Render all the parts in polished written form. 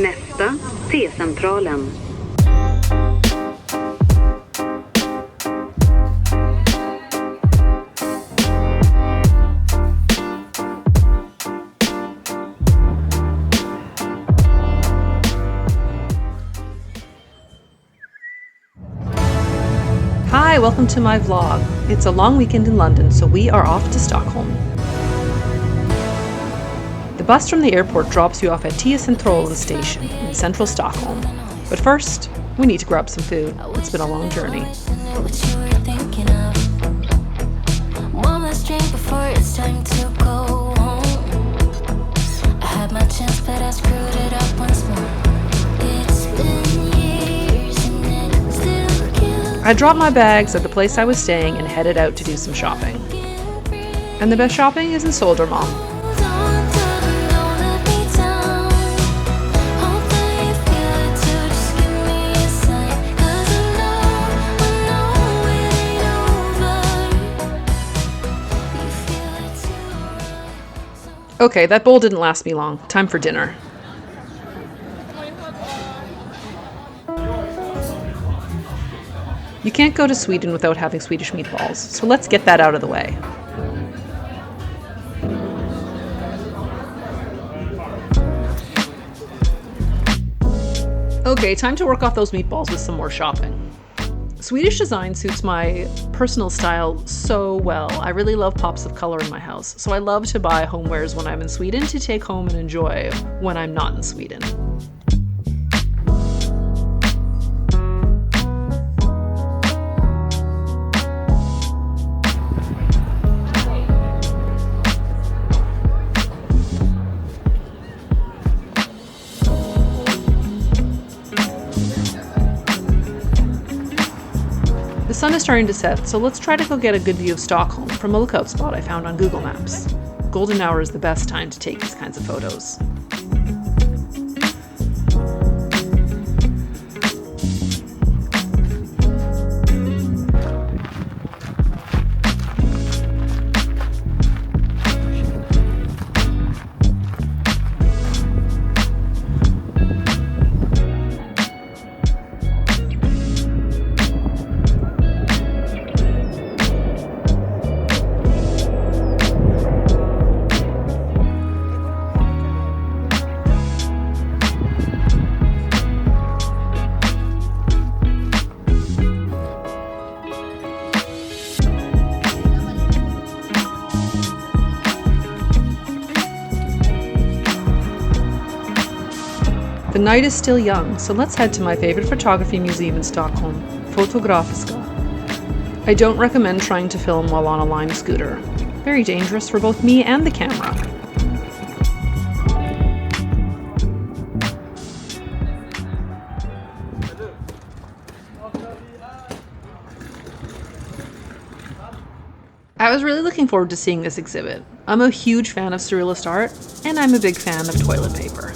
Nästa, T-centralen. Hi, welcome to my vlog. It's a long weekend in London, so we are off to Stockholm. The bus from the airport drops you off at T-Centralen station in central Stockholm. But first, we need to grab some food. It's been a long journey. I dropped my bags at the place I was staying and headed out to do some shopping. And the best shopping is in Södermalm. Okay, that bowl didn't last me long. Time for dinner. You can't go to Sweden without having Swedish meatballs, so let's get that out of the way. Okay, time to work off those meatballs with some more shopping. Swedish design suits my personal style so well. I really love pops of color in my house, so I love to buy homewares when I'm in Sweden to take home and enjoy when I'm not in Sweden. The sun is starting to set, so let's try to go get a good view of Stockholm from a lookout spot I found on Google Maps. Golden hour is the best time to take these kinds of photos. The night is still young, so let's head to my favorite photography museum in Stockholm, Fotografiska. I don't recommend trying to film while on a Lime scooter. Very dangerous for both me and the camera. I was really looking forward to seeing this exhibit. I'm a huge fan of surrealist art, and I'm a big fan of toilet paper.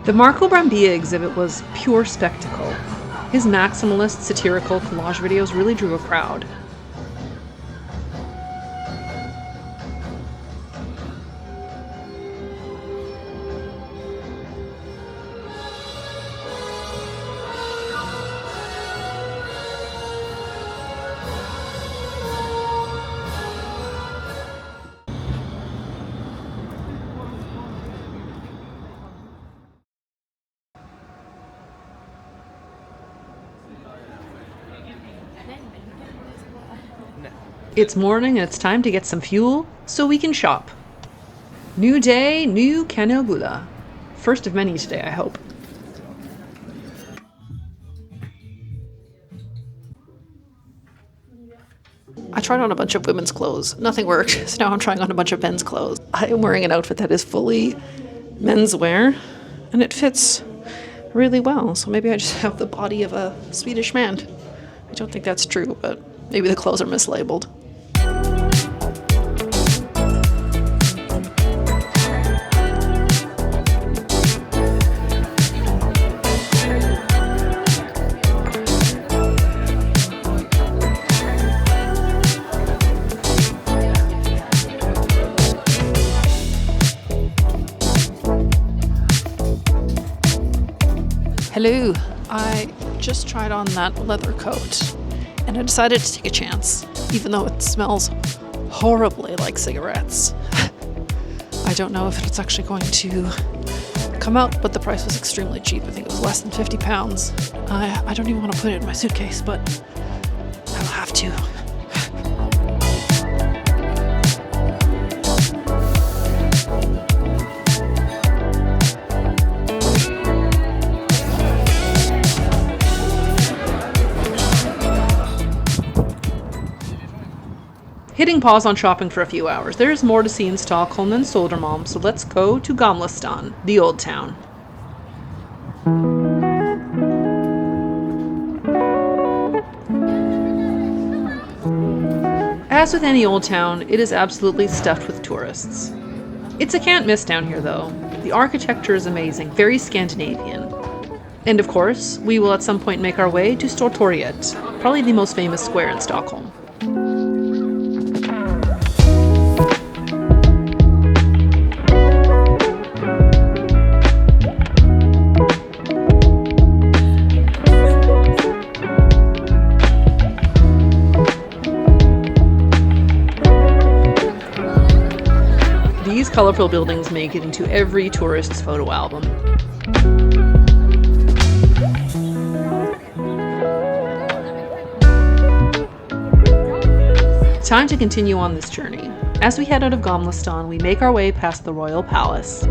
The Marco Brambilla exhibit was pure spectacle. His maximalist, satirical collage videos really drew a crowd. It's morning and it's time to get some fuel so we can shop. New day, new Kanelbulla. First of many today, I hope. I tried on a bunch of women's clothes. Nothing worked, so now I'm trying on a bunch of men's clothes. I am wearing an outfit that is fully menswear, and it fits really well. So maybe I just have the body of a Swedish man. I don't think that's true, but maybe the clothes are mislabeled. Hello, I just tried on that leather coat and I decided to take a chance, even though it smells horribly like cigarettes. I don't know if it's actually going to come out, but the price was extremely cheap. I think it was less than £50. I don't even want to put it in my suitcase, but I'll have to. Hitting pause on shopping for a few hours. There's more to see in Stockholm than Södermalm, so let's go to Gamla Stan, the old town. As with any old town, it is absolutely stuffed with tourists. It's a can't miss down here though. The architecture is amazing, very Scandinavian. And of course, we will at some point make our way to Stora Bageriet, probably the most famous square in Stockholm. These colorful buildings make it into every tourist's photo album. Time to continue on this journey. As we head out of Gamla Stan, we make our way past the Royal Palace.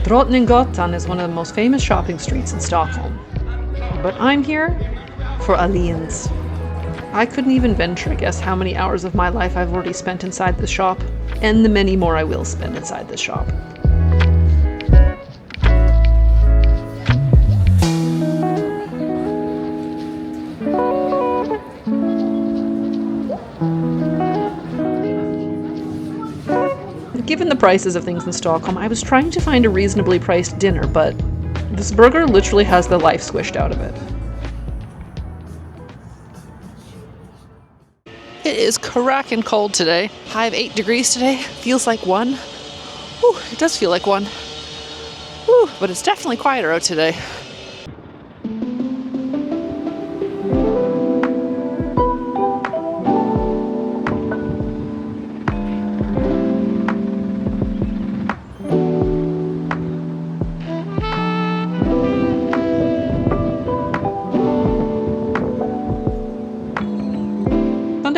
Drottninggatan is one of the most famous shopping streets in Stockholm. But I'm here for Åhléns. I couldn't even venture to guess how many hours of my life I've already spent inside this shop, and the many more I will spend inside this shop. Given the prices of things in Stockholm, I was trying to find a reasonably priced dinner, but this burger literally has the life squished out of it. It is cracking cold today. High of 8 degrees today. Feels like 1. Whew, it does feel like 1. Whew, but it's definitely quieter out today.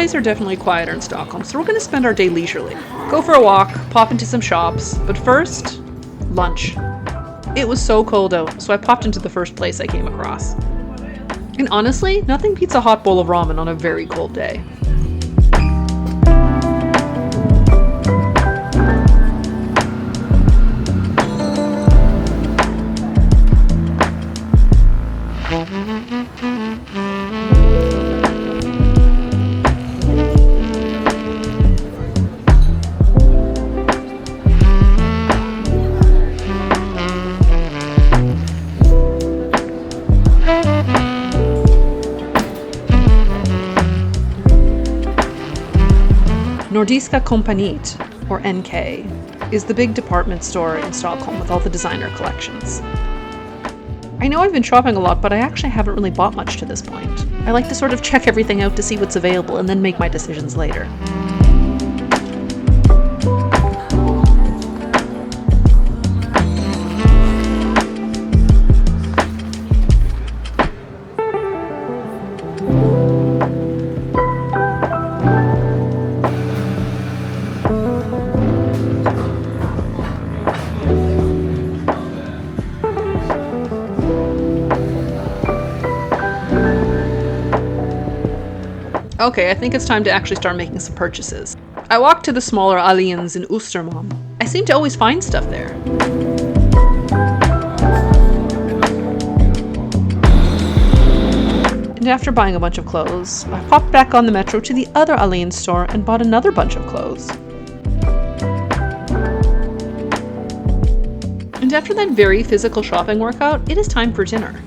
Weekdays are definitely quieter in Stockholm, so we're going to spend our day leisurely. Go for a walk, pop into some shops, but first, lunch. It was so cold out, so I popped into the first place I came across. And honestly, nothing beats a hot bowl of ramen on a very cold day. Nordiska Kompaniet, or NK, is the big department store in Stockholm with all the designer collections. I know I've been shopping a lot, but I actually haven't really bought much to this point. I like to sort of check everything out to see what's available and then make my decisions later. Okay, I think it's time to actually start making some purchases. I walked to the smaller Åhléns in Södermalm. I seem to always find stuff there. And after buying a bunch of clothes, I popped back on the metro to the other Åhléns store and bought another bunch of clothes. And after that very physical shopping workout, it is time for dinner.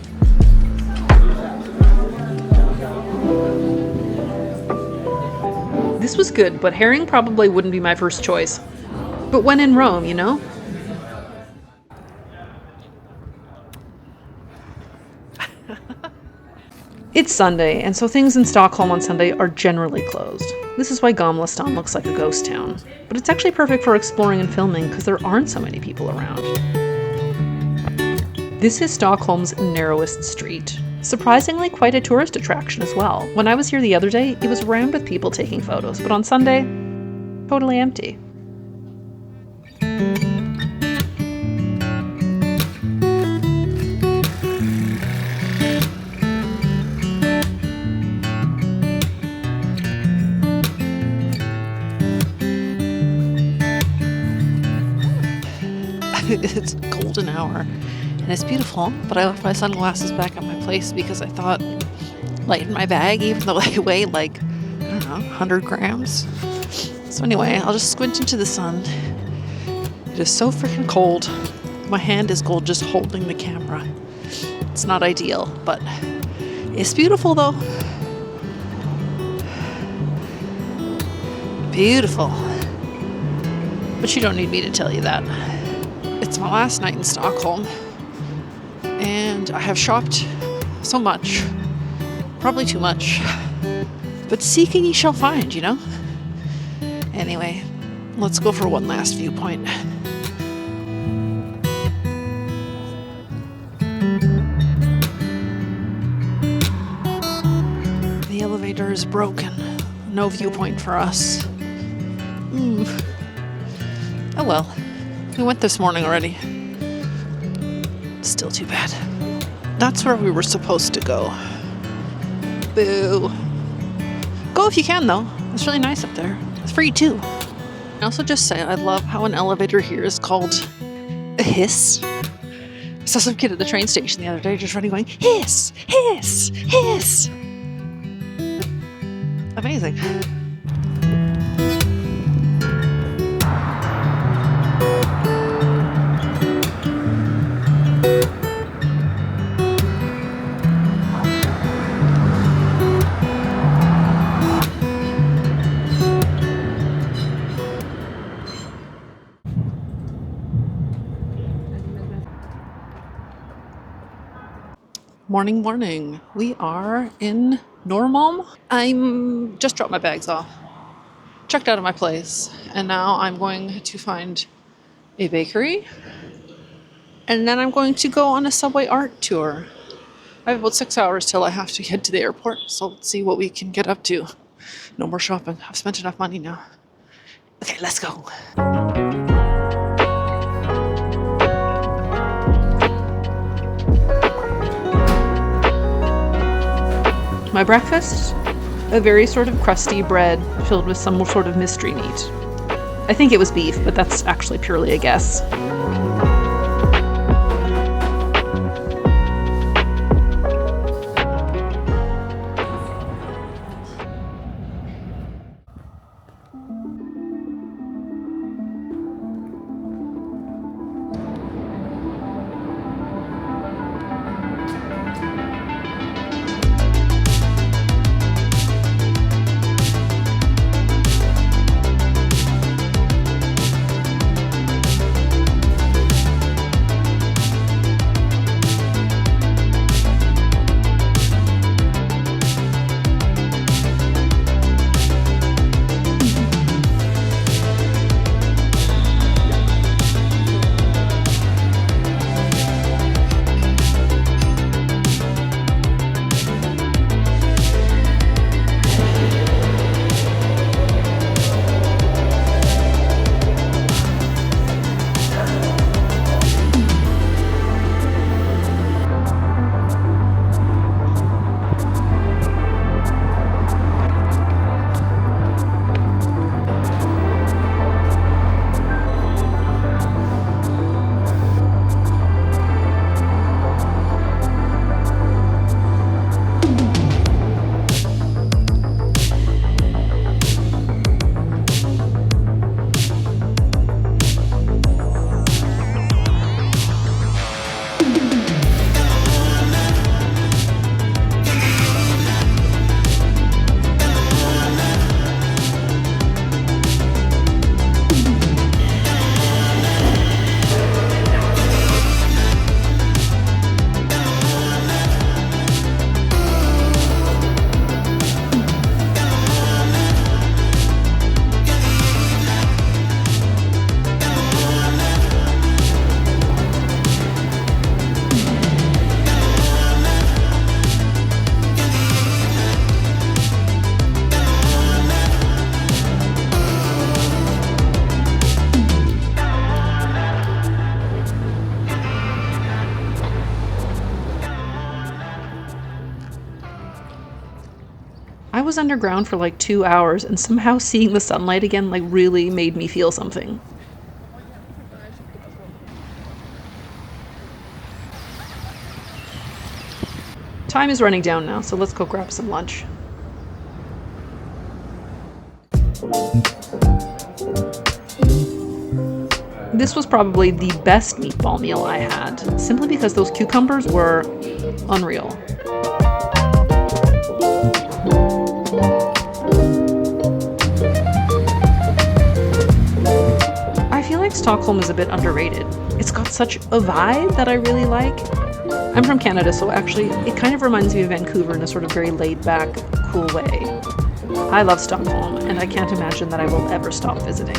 This was good, but herring probably wouldn't be my first choice. But when in Rome, you know? It's Sunday, and so things in Stockholm on Sunday are generally closed. This is why Gamla Stan looks like a ghost town. But it's actually perfect for exploring and filming because there aren't so many people around. This is Stockholm's narrowest street. Surprisingly, quite a tourist attraction as well. When I was here the other day, it was rammed with people taking photos, but on Sunday, totally empty. It's a golden hour. And it's beautiful, but I left my sunglasses back at my place because I thought light in my bag, even though they weigh like, I don't know, 100 grams. So anyway, I'll just squint into the sun. It is so freaking cold. My hand is cold just holding the camera. It's not ideal, but it's beautiful though. Beautiful. But you don't need me to tell you that. It's my last night in Stockholm. And I have shopped so much, probably too much, but seeking ye shall find, you know? Anyway, let's go for one last viewpoint. The elevator is broken. No viewpoint for us. Oh well, we went this morning already. Still too bad. That's where we were supposed to go. Boo. Go if you can, though. It's really nice up there. It's free, too. I also just say I love how an elevator here is called a hiss. I saw some kid at the train station the other day just running going, hiss, hiss, hiss. Amazing. Morning, morning. We are in Norrmalm. I'm just dropped my bags off, checked out of my place, and now I'm going to find a bakery, and then I'm going to go on a subway art tour. I have about 6 hours till I have to head to the airport, so let's see what we can get up to. No more shopping. I've spent enough money now. Okay, let's go. My breakfast? A very sort of crusty bread filled with some sort of mystery meat. I think it was beef, but that's actually purely a guess. I was underground for like 2 hours, and somehow seeing the sunlight again like really made me feel something. Time is running down now, so let's go grab some lunch. This was probably the best meatball meal I had, simply because those cucumbers were unreal. I feel like Stockholm is a bit underrated. It's got such a vibe that I really like. I'm from Canada, so actually it kind of reminds me of Vancouver in a sort of very laid-back, cool way. I love Stockholm, and I can't imagine that I will ever stop visiting.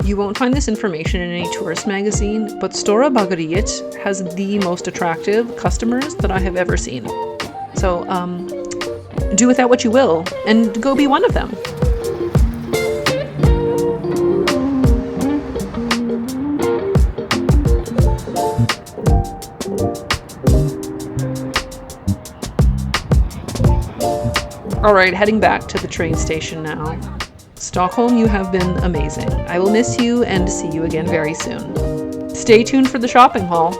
You won't find this information in any tourist magazine, but Stora Bageriet has the most attractive customers that I have ever seen. So, do with that what you will, and go be one of them. Alright, heading back to the train station now. Stockholm, you have been amazing. I will miss you and see you again very soon. Stay tuned for the shopping haul.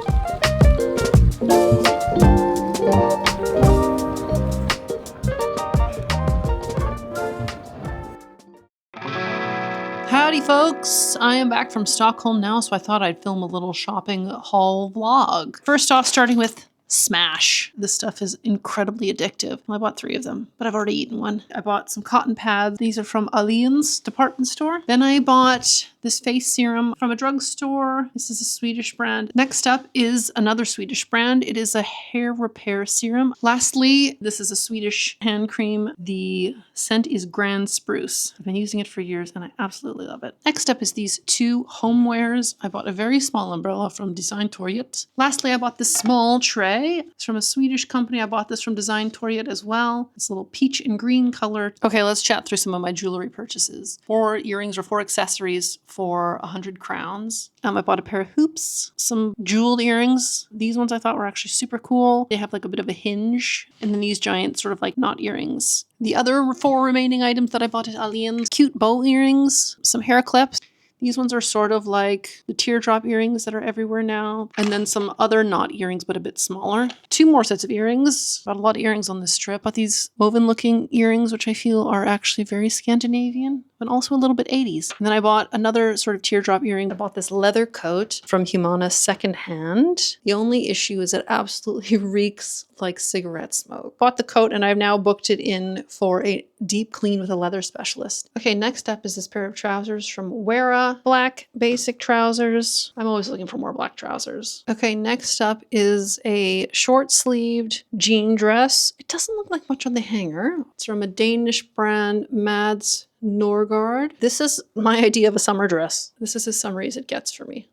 Howdy folks, I am back from Stockholm now, so I thought I'd film a little shopping haul vlog. First off, starting with smash. This stuff is incredibly addictive. I bought 3 of them, but I've already eaten one. I bought some cotton pads. These are from Åhléns department store. Then I bought this face serum from a drugstore. This is a Swedish brand. Next up is another Swedish brand. It is a hair repair serum. Lastly, this is a Swedish hand cream. The scent is Grand Spruce. I've been using it for years and I absolutely love it. Next up is these 2 homewares. I bought a very small umbrella from Designtorget. Lastly, I bought this small tray. It's from a Swedish company. I bought this from Designtorget as well. It's a little peach and green color. Okay, let's chat through some of my jewelry purchases. 4 earrings or 4 accessories for 100 crowns. I bought a pair of hoops, some jeweled earrings. These ones I thought were actually super cool. They have like a bit of a hinge, and then these giant sort of like knot earrings. The other 4 remaining items that I bought at Åhléns, cute bow earrings, some hair clips. These ones are sort of like the teardrop earrings that are everywhere now. And then some other knot earrings, but a bit smaller. 2 more sets of earrings. Got a lot of earrings on this trip. But these woven looking earrings, which I feel are actually very Scandinavian, but also a little bit 80s. And then I bought another sort of teardrop earring. I bought this leather coat from Humana secondhand. The only issue is it absolutely reeks like cigarette smoke. Bought the coat and I've now booked it in for a deep clean with a leather specialist. Okay, next up is this pair of trousers from Wera. Black basic trousers. I'm always looking for more black trousers. Okay, next up is a short-sleeved jean dress. It doesn't look like much on the hanger. It's from a Danish brand, Mads Norgard. This is my idea of a summer dress. This is as summery as it gets for me.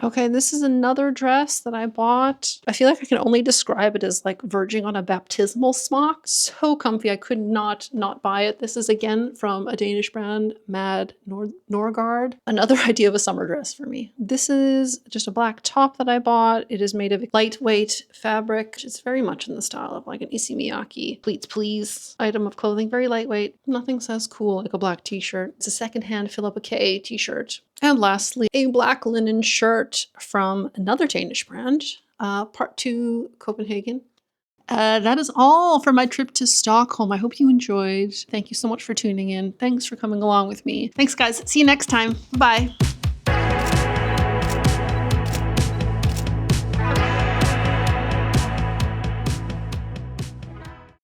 Okay, this is another dress that I bought. I feel like I can only describe it as like verging on a baptismal smock. So comfy, I could not buy it. This is again from a Danish brand, Mad Norgard. Another idea of a summer dress for me. This is just a black top that I bought. It is made of lightweight fabric. It's very much in the style of like an Issey Miyake pleats please item of clothing. Very lightweight. Nothing says cool like a black t-shirt. It's a secondhand Philippa K t-shirt. And lastly, a black linen shirt from another Danish brand, Part 2 Copenhagen. That is all for my trip to Stockholm. I hope you enjoyed. Thank you so much for tuning in. Thanks for coming along with me. Thanks, guys. See you next time. Bye.